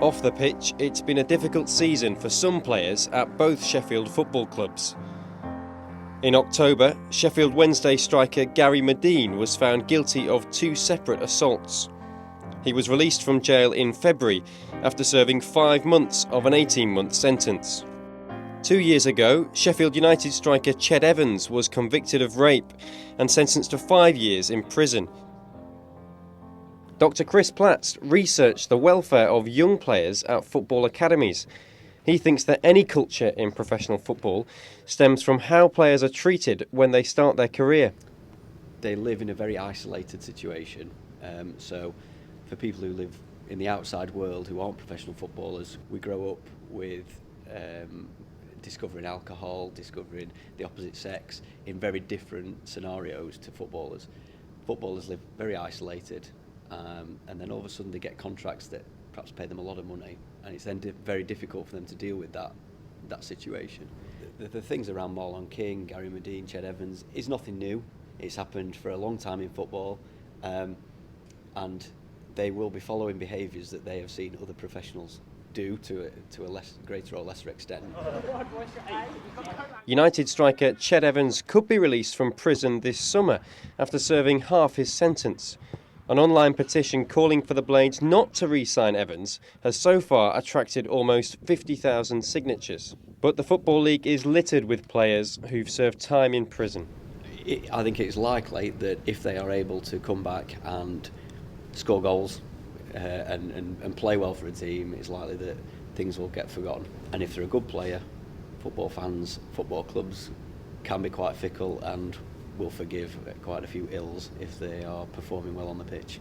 Off the pitch, it's been a difficult season for some players at both Sheffield football clubs. In October, Sheffield Wednesday striker Gary Medine was found guilty of 2 separate assaults. He was released from jail in February after serving 5 months of an 18-month sentence. 2 years ago, Sheffield United striker Ched Evans was convicted of rape and sentenced to 5 years in prison. Dr. Chris Platts researched the welfare of young players at football academies. He thinks that any culture in professional football stems from how players are treated when they start their career. They live in a very isolated situation. So for people who live in the outside world who aren't professional footballers, we grow up with discovering alcohol, discovering the opposite sex in very different scenarios to footballers. Footballers live very isolated. And then all of a sudden they get contracts that perhaps pay them a lot of money, and it's then very difficult for them to deal with that situation. The things around Marlon King, Gary Medine, Ched Evans is nothing new. It's happened for a long time in football, and they will be following behaviours that they have seen other professionals do to a greater or lesser extent. United striker Ched Evans could be released from prison this summer after serving half his sentence. An online petition calling for the Blades not to re-sign Evans has so far attracted almost 50,000 signatures. But the Football League is littered with players who've served time in prison. I think it's likely that if they are able to come back and score goals and play well for a team, it's likely that things will get forgotten. And if they're a good player, football fans, football clubs can be quite fickle and will forgive quite a few ills if they are performing well on the pitch.